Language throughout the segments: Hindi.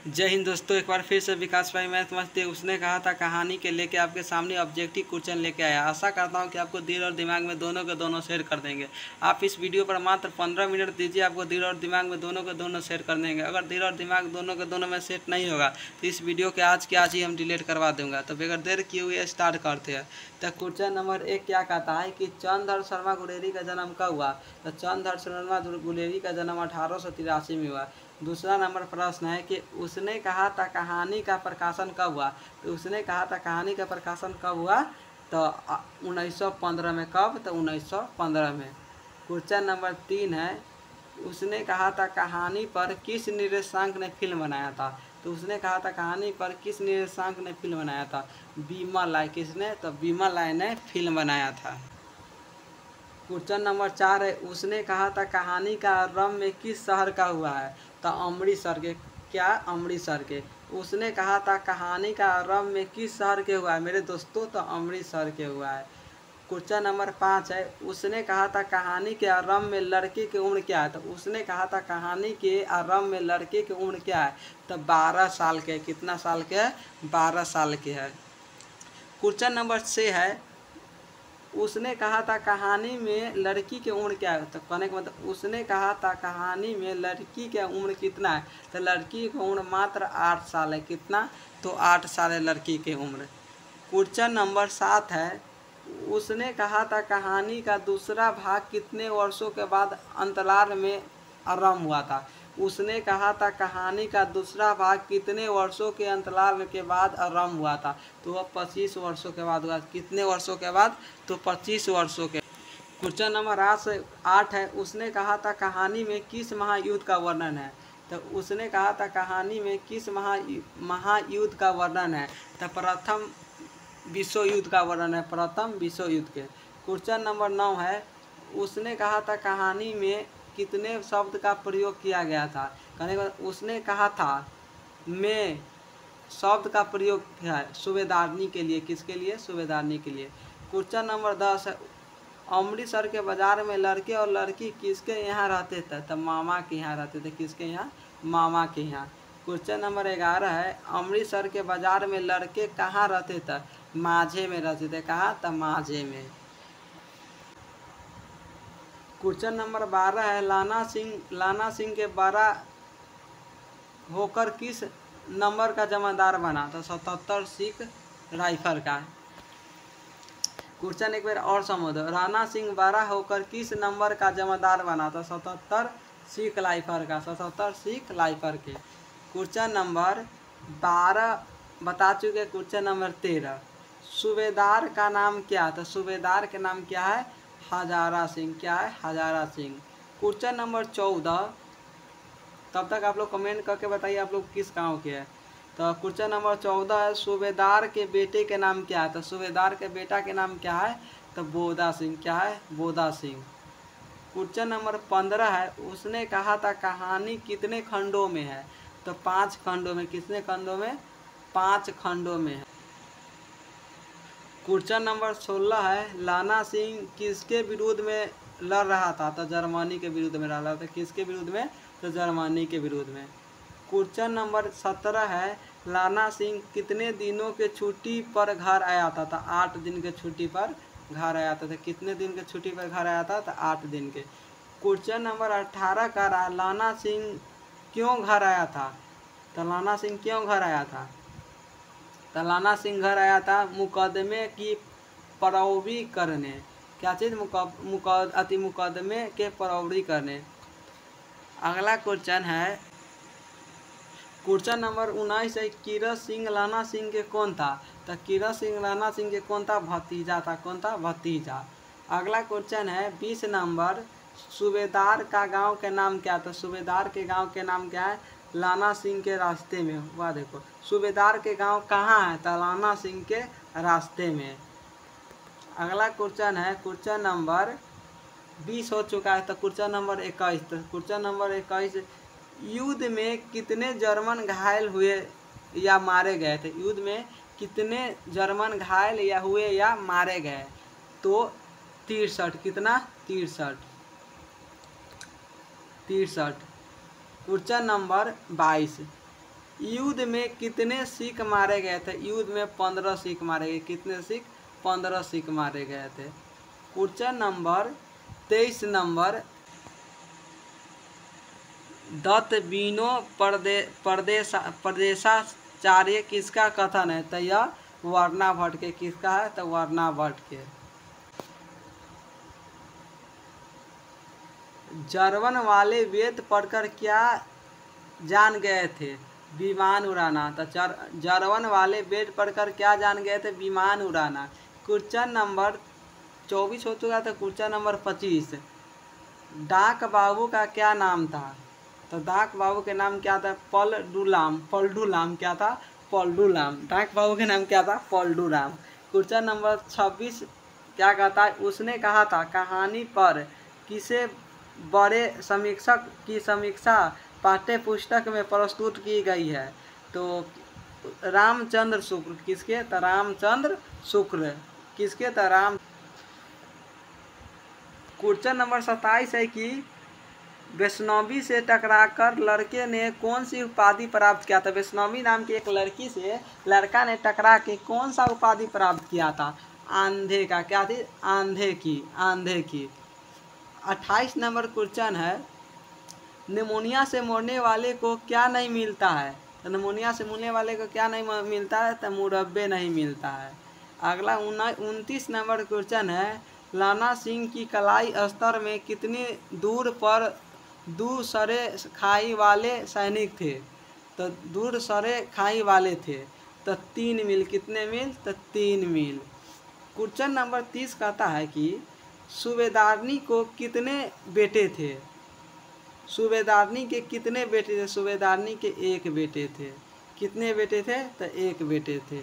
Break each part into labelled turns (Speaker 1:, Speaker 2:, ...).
Speaker 1: जय हिंद दोस्तों, एक बार फिर से विकास भाई मैथ मस्ती उसने कहा था कहानी के लेके आपके सामने ऑब्जेक्टिव क्वेश्चन लेके आया। आशा करता हूं कि आपको दिल और दिमाग में दोनों के दोनों शेयर कर देंगे। आप इस वीडियो पर मात्र 15 मिनट दीजिए, आपको दिल और दिमाग में दोनों के दोनों शेयर कर देंगे। अगर दिल और दिमाग दोनों के दोनों में सेट नहीं होगा तो इस वीडियो के आज ही हम डिलीट करवा दूंगा। तो बगैर देर किए हुए स्टार्ट करते हैं। तो क्वेश्चन नंबर 1 क्या कहता है कि चंद्रधर शर्मा गुलेरी का जन्म कब हुआ। तो चंद्रधर शर्मा गुलेरी का जन्म 1883 में हुआ। दूसरा नंबर प्रश्न है कि उसने कहा था कहानी का प्रकाशन कब हुआ। तो उसने कहा था कहानी का प्रकाशन कब हुआ, तो 1915 में। कब, तो 1915 में। क्वेश्चन नंबर 3 है उसने कहा था कहानी पर किस निर्देशांक ने फिल्म बनाया था। तो उसने कहा था कहानी पर किस निर्देशांक ने फिल्म बनाया था। बिमल राय। किसने, तो बिमल राय ने फिल्म बनाया था। क्वेश्चन नंबर 4 है उसने कहा था कहानी का आरंभ में किस शहर का हुआ है। तो अमृतसर के। क्या, अमृतसर के। उसने कहा था कहानी का आरंभ में किस शहर के हुआ है मेरे दोस्तों, तो अमृतसर के हुआ है। क्वेश्चन नंबर 5 है उसने कहा था कहानी के आरंभ में लड़के की उम्र क्या है। तो उसने कहा था कहानी के आरंभ में लड़के की उम्र क्या है, तो 12 साल के। कितना साल के है, 12 साल के है। क्वेश्चन नंबर 6 है उसने कहा था कहानी में लड़की की उम्र क्या है। तो कहने का मतलब उसने कहा था कहानी में लड़की की उम्र कितना है। तो लड़की की उम्र मात्र 8 साल है। कितना, तो 8 साल है लड़की की उम्र। क्वेश्चन नंबर 7 है उसने कहा था कहानी का दूसरा भाग कितने वर्षों के बाद अंतराल में आरंभ हुआ था। उसने कहा था कहानी का दूसरा भाग कितने वर्षों के अंतराल के बाद आरंभ हुआ था। तो वह 25 वर्षों के बाद हुआ। कितने वर्षों के बाद, तो 25 वर्षों के। क्वेश्चन नंबर 8 है उसने कहा था कहानी में किस महायुद्ध का वर्णन है। तो उसने कहा था कहानी में किस महायुद्ध का वर्णन है। तो प्रथम विश्व युद्ध का वर्णन है, प्रथम विश्व युद्ध के। क्वेश्चन नंबर 9 है उसने कहा था कहानी में कितने शब्द का प्रयोग किया गया था। कहने का उसने कहा था में शब्द का प्रयोग है सूबेदारनी के लिए। किसके लिए, सूबेदारनी के लिए। क्वेश्चन नंबर 10 है अमृतसर के बाजार में लड़के और लड़की किसके यहाँ रहते थे। तो मामा के यहाँ रहते थे। किसके यहाँ, मामा के यहाँ। क्वेश्चन नंबर 11 है अमृतसर के बाजार में लड़के कहाँ रहते थे। माझे में रहते थे। कहाँ, तो माझे में। क्वेश्चन नंबर 12 है लाना सिंह के बड़ा होकर किस नंबर का जमादार बना। तो 77 सिख राइफल का। क्वेश्चन एक बार और समझ दो राणा सिंह बड़ा होकर किस नंबर का जमादार बना। तो 77 सिख राइफल का, 77 सिख राइफल के। क्वेश्चन नंबर 12 बता चुके। क्वेश्चन नंबर 13 सूबेदार का नाम क्या। तो सूबेदार के नाम क्या है, हजारा सिंह। क्या है, हजारा सिंह। क्वेश्चन नंबर 14 तब तक आप लोग कमेंट करके बताइए आप लोग किस गांव के हैं। तो क्वेश्चन नंबर 14 है सूबेदार के बेटे के नाम क्या है। तो सूबेदार के बेटा के नाम क्या है, तो बोदा सिंह। क्या है, बोदा सिंह। क्वेश्चन नंबर 15 है उसने कहा था कहानी कितने खंडों में है। तो 5 खंडों में। कितने खंडों में, 5 खंडों में है। क्वेश्चन नंबर 16 है लाना सिंह किसके विरुद्ध में लड़ रहा था। तो जर्मनी के विरुद्ध में लड़ रहा था। किसके विरुद्ध में, तो जर्मनी के विरुद्ध में। क्वेश्चन नंबर 17 है लाना सिंह कितने दिनों के छुट्टी पर घर आया था। तो 8 दिन के छुट्टी पर घर आया था। तो कितने दिन के छुट्टी पर घर आया था, तो 8 दिन के। क्वेश्चन नंबर 18 का रहा लाना सिंह क्यों घर आया था। तो लाना सिंह क्यों घर आया था। तो लाना सिंह घर आया था मुकदमे की पैरवी करने। क्या चीज़, मुकदमे के पैरवी करने। अगला क्वेश्चन है क्वेश्चन नंबर 19 है कीरत सिंह लाना सिंह के कौन था। तो कीरत सिंह लाना सिंह के कौन था, भतीजा था। कौन था, भतीजा। अगला क्वेश्चन है 20 नंबर सूबेदार का गांव के नाम क्या। तो सूबेदार के गांव के नाम क्या है, लाना सिंह के रास्ते में। वह देखो सूबेदार के गांव कहाँ है, तो लाना सिंह के रास्ते में। अगला क्वेश्चन है क्वेश्चन नंबर 20 हो चुका है। तो क्वेश्चन नंबर 21। तो क्वेश्चन नंबर 21 युद्ध में कितने जर्मन घायल हुए या मारे गए थे। युद्ध में कितने जर्मन घायल या हुए या मारे गए। तो 63। कितना, 63। क्वेश्चन नंबर 22 युद्ध में कितने सिख मारे गए थे? युद्ध में 15 सिख मारे गए। कितने सिख? 15 सिख मारे गए थे। Question number 23 number, Dutt Bino प्रदेशाचार्य किसका कथन है? तो यह वर्णा भट्ट के। किसका है? तो वर्णा भट्ट के। जर्मन वाले वेद पढ़कर क्या जान गए थे? विमान उड़ाना। तो जर्मन वाले वेद पढ़कर क्या जान गए थे? विमान उड़ाना। क्वेश्चन नंबर 24 हो चुका। तो क्वेश्चन नंबर 25, डाक बाबू का क्या नाम था? तो डाक बाबू के नाम क्या था? पलडूलाम। पलडूलाम क्या था? पलडूलाम। डाक बाबू के नाम क्या था? पलडूलाम। क्वेश्चन नंबर 26 क्या कहता है? उसने कहा था कहानी पर किसे बड़े समीक्षक की समीक्षा पाठ्य पुस्तक में प्रस्तुत की गई है? तो रामचंद्र शुक्ल। किसके? तो रामचंद्र शुक्ल। किसके? तो राम। क्वेश्चन नंबर 27 है कि वैष्णवी से टकराकर लड़के ने कौन सी उपाधि प्राप्त किया था? वैष्णवी नाम की एक लड़की से लड़का ने टकरा के कौन सा उपाधि प्राप्त किया था? आंधे का। क्या थी? आंधे की। आंधे की। 28 नंबर क्वेश्चन है, निमोनिया से मरने वाले को क्या नहीं मिलता है? तो निमोनिया से मरने वाले को क्या नहीं मिलता है? तो मुरब्बे नहीं मिलता है। अगला 29 नंबर क्वेश्चन है, लाना सिंह की कलाई स्तर में कितनी दूर पर दूसरे खाई वाले सैनिक थे? तो दूसरे खाई वाले थे। तो 3 मील। कितने मील? तो 3 मील। क्वेश्चन नंबर 30 कहता है कि सूबेदारनी को कितने बेटे थे? सूबेदारनी के कितने बेटे थे? सूबेदारनी के 1 बेटे थे। कितने बेटे थे? तो 1 बेटे थे।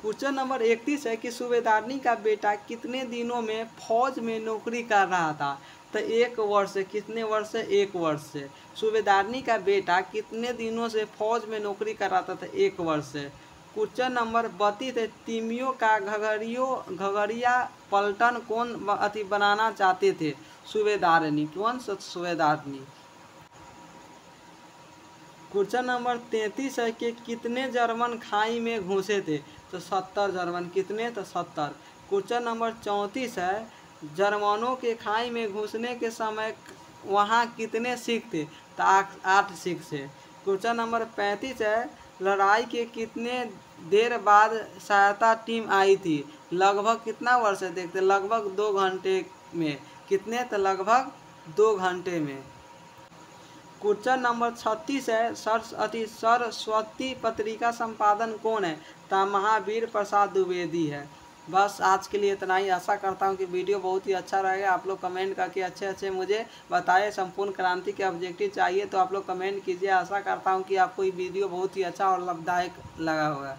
Speaker 1: क्वेश्चन नंबर 31 है कि सूबेदारनी का बेटा कितने दिनों में फौज में नौकरी कर रहा था? तो 1 वर्ष से। कितने वर्ष से? 1 वर्ष से। सूबेदारनी का बेटा कितने दिनों से फौज में नौकरी कर रहा था? तो 1 वर्ष से। क्वेश्चन नंबर 32 है, तिमियों का घगरिया पलटन कौन बनाना चाहते थे? सूबेदारनी। कौन? सूबेदारनी। क्वेश्चन नंबर 33 है कि कितने जर्मन खाई में घुसे थे? तो 70 जर्मन। कितने? तो 70। क्वेश्चन नंबर 34 है, जर्मनों के खाई में घुसने के समय वहाँ कितने सिख थे? तो 8 सिख थे। क्वेश्चन नंबर 35 है, लड़ाई के कितने देर बाद सहायता टीम आई थी? लगभग कितना वर्ष है? देखते लगभग 2 घंटे में। कितने? तो लगभग 2 घंटे में। क्वेश्चन नंबर 36 है, सरस्वती पत्रिका संपादन कौन है? तो महावीर प्रसाद द्विवेदी है। बस आज के लिए इतना ही। आशा करता हूँ कि वीडियो बहुत ही अच्छा रहेगा। आप लोग कमेंट करके अच्छे मुझे बताएं। संपूर्ण क्रांति के ऑब्जेक्टिव चाहिए तो आप लोग कमेंट कीजिए। आशा करता हूँ कि आपको ये वीडियो बहुत ही अच्छा और लाभदायक लगा होगा।